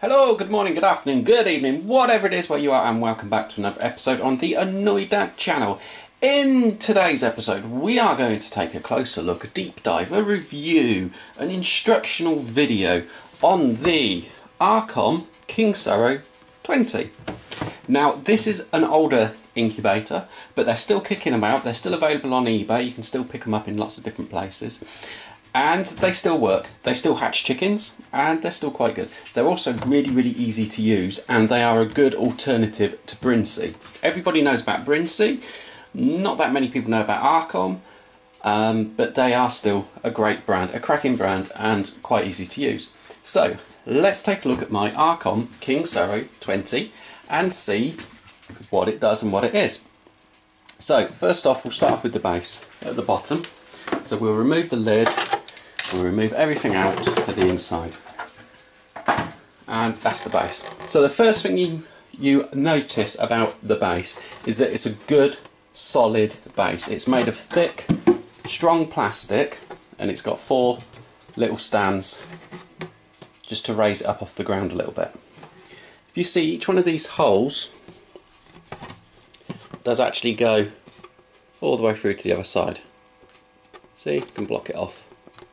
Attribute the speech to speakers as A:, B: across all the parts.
A: Hello, good morning, good afternoon, good evening, whatever it is where you are, and welcome back to another episode on the Annoyed Dad channel. In today's episode, we are going to take a closer look, a deep dive, a review, an instructional video on the R-com King Suro 20. Now, this is an older incubator, but they're still kicking about. They're still available on eBay. You can still pick them up in lots of different places. And they still work. They still hatch chickens, and they're still quite good. They're also really easy to use, and they are a good alternative to Brinsea. Everybody knows about Brinsea. Not that many people know about R-com, but they are still a great brand, a cracking brand, and quite easy to use. So let's take a look at my R-com King Suro 20 and see what it does and what it is. So first off, we'll start off with the base at the bottom. So we'll remove the lid. We'll remove everything out at the inside, and that's the base. So the first thing you notice about the base is that it's a good solid base. It's made of thick, strong plastic, and it's got 4 little stands just to raise it up off the ground a little bit. If you see, each one of these holes does actually go all the way through to the other side. See, you can block it off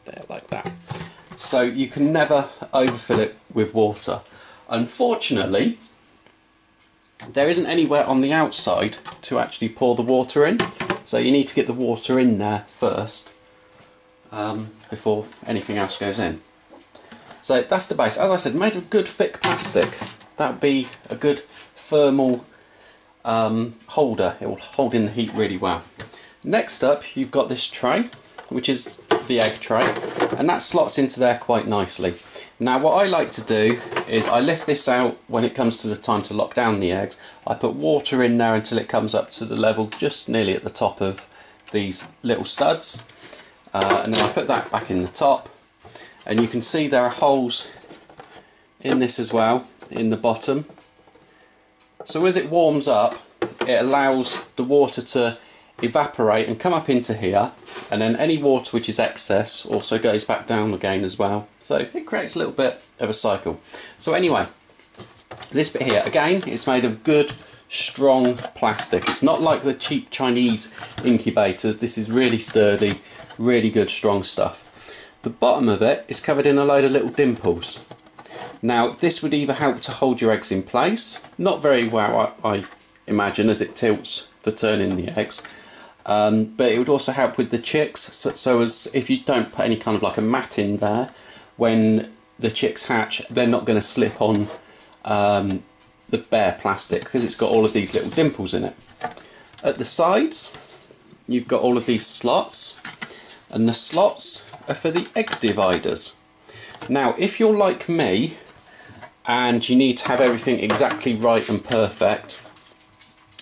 A: there like that. So you can never overfill it with water. Unfortunately, there isn't anywhere on the outside to actually pour the water in. So you need to get the water in there first before anything else goes in. So that's the base. As I said, made of good thick plastic. That would be a good thermal holder. It will hold in the heat really well. Next up, you've got this tray, which is the egg tray, and that slots into there quite nicely. Now what I like to do is I lift this out when it comes to the time to lock down the eggs. I put water in there until it comes up to the level just nearly at the top of these little studs, and then I put that back in the top, and you can see there are holes in this as well in the bottom. So as it warms up, it allows the water to evaporate and come up into here, and then any water which is excess also goes back down again as well. So it creates a little bit of a cycle. So anyway, this bit here, again, it's made of good strong plastic. It's not like the cheap Chinese incubators. This is really sturdy, really good strong stuff. The bottom of it is covered in a load of little dimples. Now this would either help to hold your eggs in place, not very well I imagine, as it tilts for turning the eggs, but it would also help with the chicks, so as if you don't put any kind of like a mat in there, when the chicks hatch, they're not going to slip on the bare plastic, because it's got all of these little dimples in it. At the sides, you've got all of these slots, and the slots are for the egg dividers. Now, if you're like me, and you need to have everything exactly right and perfect,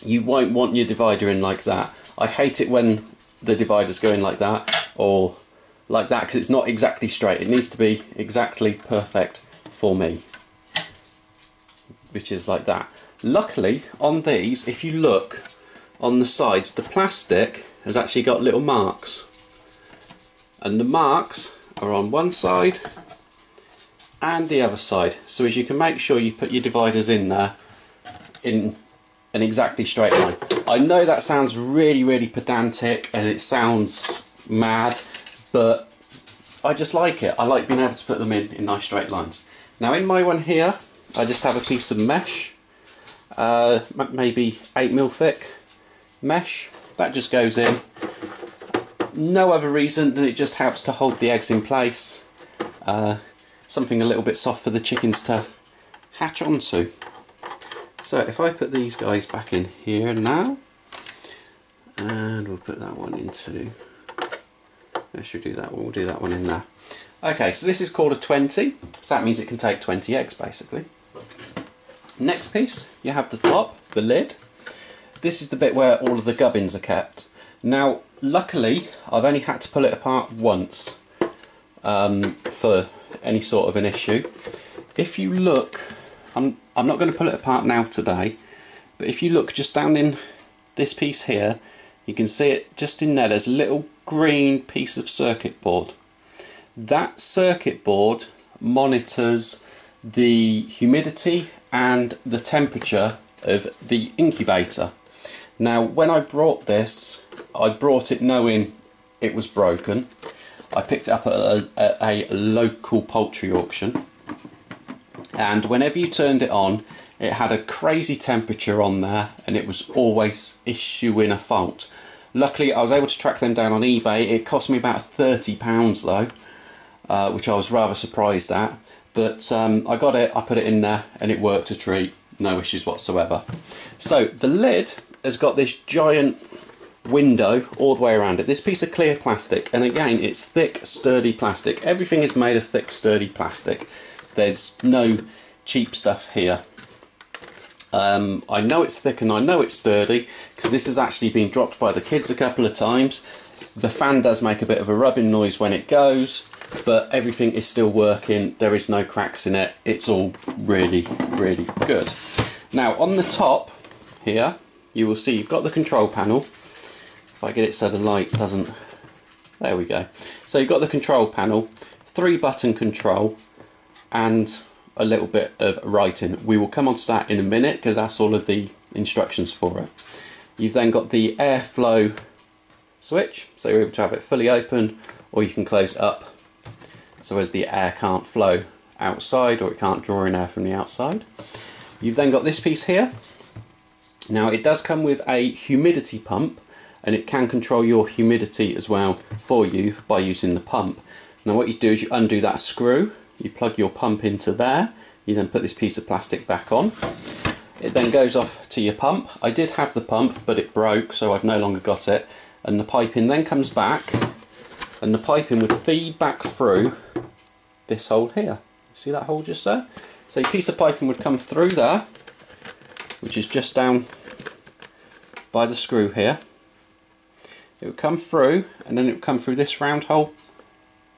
A: you won't want your divider in like that. I hate it when the dividers go in like that, or like that, because it's not exactly straight. It needs to be exactly perfect for me, which is like that. Luckily, on these, if you look on the sides, the plastic has actually got little marks, and the marks are on one side and the other side, so as you can make sure you put your dividers in there in an exactly straight line. I know that sounds really pedantic and it sounds mad, but I just like it. I like being able to put them in nice straight lines. Now in my one here, I just have a piece of mesh, maybe 8mm thick mesh. That just goes in. No other reason than it just helps to hold the eggs in place. Something a little bit soft for the chickens to hatch onto. So if I put these guys back in here now, and we'll put that one into, let's do that one, we'll do that one in there. Okay, so this is called a 20, so that means it can take 20 eggs basically. Next piece, you have the top, the lid. This is the bit where all of the gubbins are kept. Now, luckily, I've only had to pull it apart once for any sort of an issue. If you look, I'm not going to pull it apart now today, but if you look just down in this piece here, you can see it just in there, there's a little green piece of circuit board. That circuit board monitors the humidity and the temperature of the incubator. Now when I brought this, I brought it knowing it was broken. I picked it up at a local poultry auction, and whenever you turned it on, it had a crazy temperature on there and it was always issuing a fault. Luckily I was able to track them down on eBay. It cost me about £30 though, which I was rather surprised at. But I got it, I put it in there and it worked a treat, no issues whatsoever. So the lid has got this giant window all the way around it. This piece of clear plastic, and again it's thick sturdy plastic. Everything is made of thick sturdy plastic. There's no cheap stuff here. I know it's thick and I know it's sturdy because this has actually been dropped by the kids a couple of times. The fan does make a bit of a rubbing noise when it goes, but everything is still working. There is no cracks in it. It's all really, really good. Now on the top here, you will see you've got the control panel. If I get it so the light doesn't... There we go. So you've got the control panel, 3-button control, and a little bit of writing. We will come on to that in a minute because that's all of the instructions for it. You've then got the airflow switch, so you're able to have it fully open, or you can close it up so as the air can't flow outside or it can't draw in air from the outside. You've then got this piece here. Now it does come with a humidity pump, and it can control your humidity as well for you by using the pump. Now what you do is you undo that screw, you plug your pump into there, you then put this piece of plastic back on. It then goes off to your pump. I did have the pump but it broke, so I've no longer got it, and the piping then comes back, and the piping would feed back through this hole here. See that hole just there? So a piece of piping would come through there, which is just down by the screw here. It would come through, and then it would come through this round hole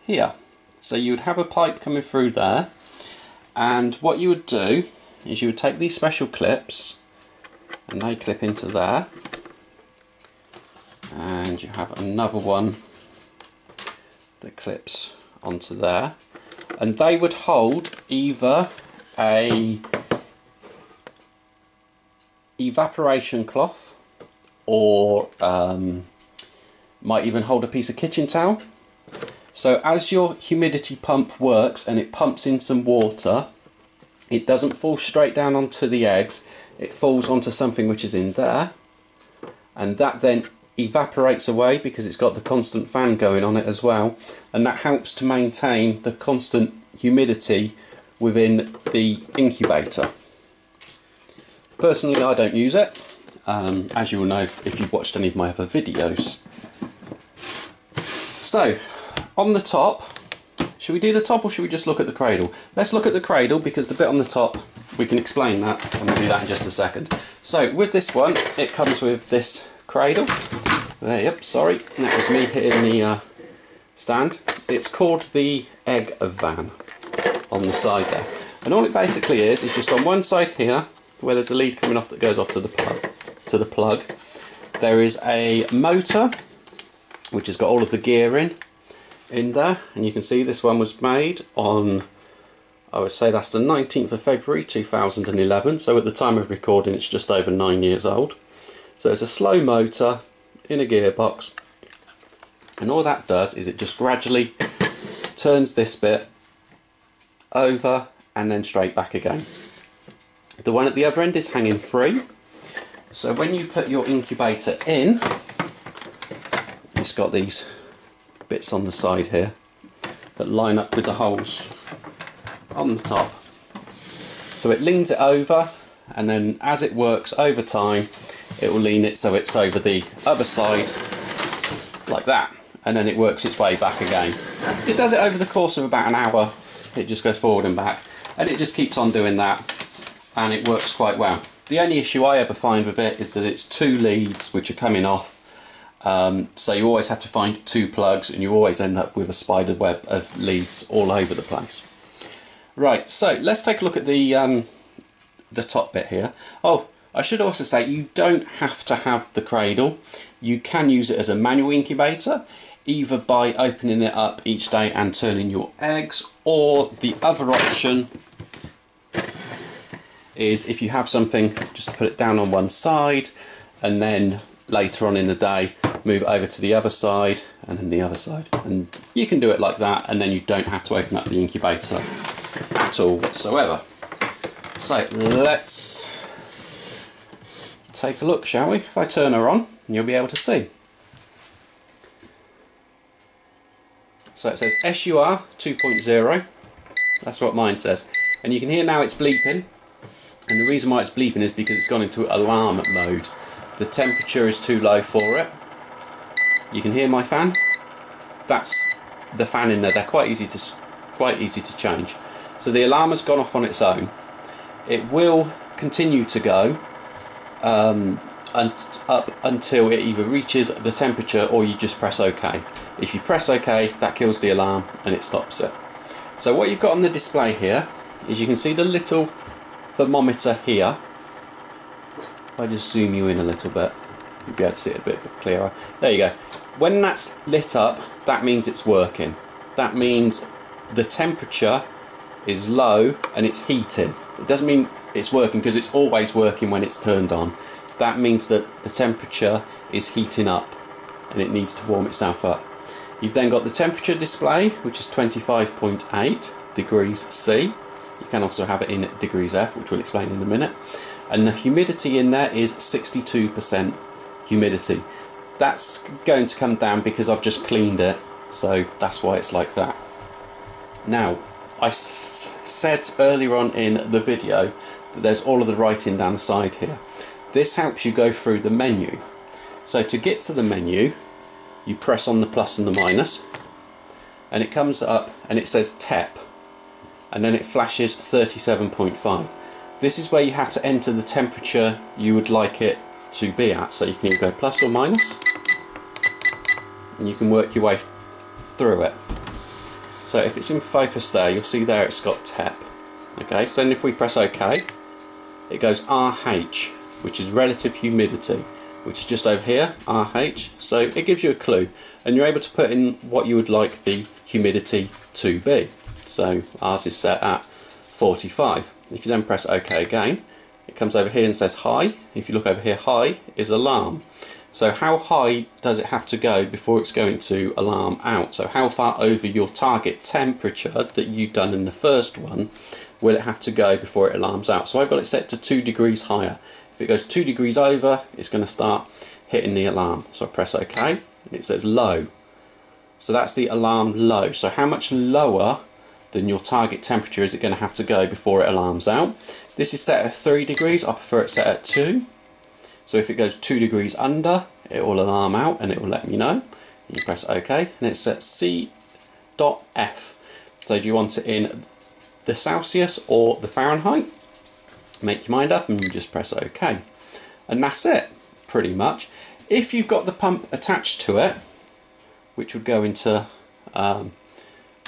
A: here. So you would have a pipe coming through there, and what you would do is you would take these special clips, and they clip into there, and you have another one that clips onto there, and they would hold either a evaporation cloth, or might even hold a piece of kitchen towel. So as your humidity pump works and it pumps in some water, it doesn't fall straight down onto the eggs, it falls onto something which is in there, and that then evaporates away because it's got the constant fan going on it as well, and that helps to maintain the constant humidity within the incubator. Personally I don't use it, as you will know if you've watched any of my other videos. So on the top, should we do the top or should we just look at the cradle? Let's look at the cradle because the bit on the top, we can explain that, and we'll do that in just a second. So with this one, it comes with this cradle. There, yep, sorry, that was me hitting the stand. It's called the egg van on the side there. And all it basically is just on one side here, where there's a lead coming off that goes off to the plug, there is a motor which has got all of the gear in there, and you can see this one was made on, I would say that's the 19th of February 2011, so at the time of recording it's just over 9 years old. So it's a slow motor in a gearbox, and all that does is it just gradually turns this bit over and then straight back again. The one at the other end is hanging free, so when you put your incubator in, it's got these bits on the side here that line up with the holes on the top. So it leans it over, and then as it works over time, it will lean it so it's over the other side like that, and then it works its way back again. It does it over the course of about an hour. It just goes forward and back, and it just keeps on doing that, and it works quite well. The only issue I ever find with it is that it's 2 leads which are coming off. So you always have to find 2 plugs, and you always end up with a spider web of leads all over the place. Right, so let's take a look at the top bit here. Oh, I should also say you don't have to have the cradle. You can use it as a manual incubator, either by opening it up each day and turning your eggs, or the other option is if you have something, just put it down on one side and then later on in the day move it over to the other side and then the other side, and you can do it like that, and then you don't have to open up the incubator at all whatsoever. So let's take a look, shall we? If I turn her on, you'll be able to see. So it says SUR 2.0, that's what mine says, and you can hear now it's bleeping, and the reason why it's bleeping is because it's gone into alarm mode. The temperature is too low for it. You can hear my fan. That's the fan in there. They're quite easy to change. So the alarm has gone off on its own. It will continue to go up until it either reaches the temperature or you just press OK. If you press OK, that kills the alarm and it stops it. So what you've got on the display here is you can see the little thermometer here. If I just zoom you in a little bit, you'll be able to see it a bit clearer. There you go. When that's lit up, that means it's working. That means the temperature is low and it's heating. It doesn't mean it's working because it's always working when it's turned on. That means that the temperature is heating up and it needs to warm itself up. You've then got the temperature display, which is 25.8 degrees C. You can also have it in degrees F, which we'll explain in a minute. And the humidity in there is 62% humidity. That's going to come down because I've just cleaned it, so that's why it's like that. Now, I said earlier on in the video that there's all of the writing down the side here. This helps you go through the menu. So to get to the menu, you press on the plus and the minus, and it comes up and it says TEP, and then it flashes 37.5. This is where you have to enter the temperature you would like it to be at. So you can either go plus or minus, and you can work your way through it. So if it's in focus there, you'll see there it's got TEP. Okay, so then if we press OK, it goes RH, which is relative humidity, which is just over here, RH. So it gives you a clue, and you're able to put in what you would like the humidity to be. So ours is set at 45. If you then press OK again, it comes over here and says high. If you look over here, high is alarm. So how high does it have to go before it's going to alarm out? So how far over your target temperature that you've done in the first one will it have to go before it alarms out? So I've got it set to 2 degrees higher. If it goes 2 degrees over, it's going to start hitting the alarm. So I press OK, and it says low. So that's the alarm low. So how much lower than your target temperature is it going to have to go before it alarms out? This is set at 3 degrees. I prefer it set at 2. So if it goes 2 degrees under, it will alarm out and it will let me know. You press OK, and it's set C.F. So do you want it in the Celsius or the Fahrenheit? Make your mind up and you just press OK. And that's it, pretty much. If you've got the pump attached to it, which would go into,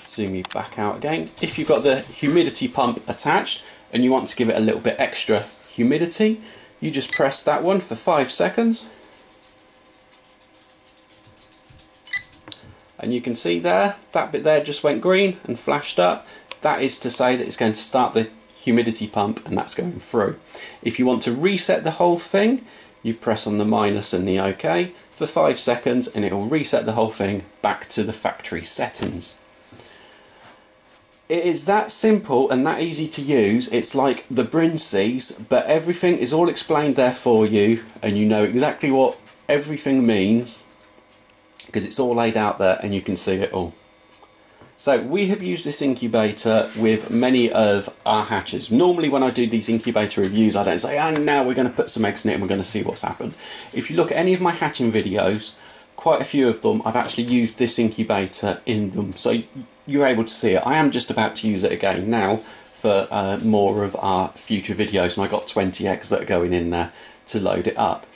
A: zoom you back out again. If you've got the humidity pump attached and you want to give it a little bit extra humidity, you just press that one for 5 seconds. And you can see there, that bit there just went green and flashed up. That is to say that it's going to start the humidity pump and that's going through. If you want to reset the whole thing, you press on the minus and the OK for 5 seconds and it will reset the whole thing back to the factory settings. It is that simple and that easy to use. It's like the Brinsies, but everything is all explained there for you and you know exactly what everything means because it's all laid out there and you can see it all. So we have used this incubator with many of our hatches. Normally when I do these incubator reviews, I don't say, and now we're going to put some eggs in it and we're going to see what's happened. If you look at any of my hatching videos, quite a few of them I've actually used this incubator in them, so you're able to see it. I am just about to use it again now for more of our future videos, and I got 20 eggs that are going in there to load it up.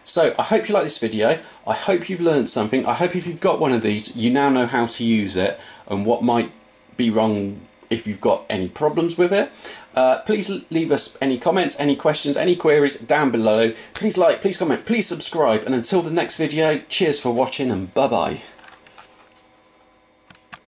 A: So I hope you like this video. I hope you've learned something. I hope if you've got one of these, you now know how to use it and what might be wrong if you've got any problems with it. Please leave us any comments, any questions, any queries down below. Please like, please comment, please subscribe, and until the next video, cheers for watching and bye bye.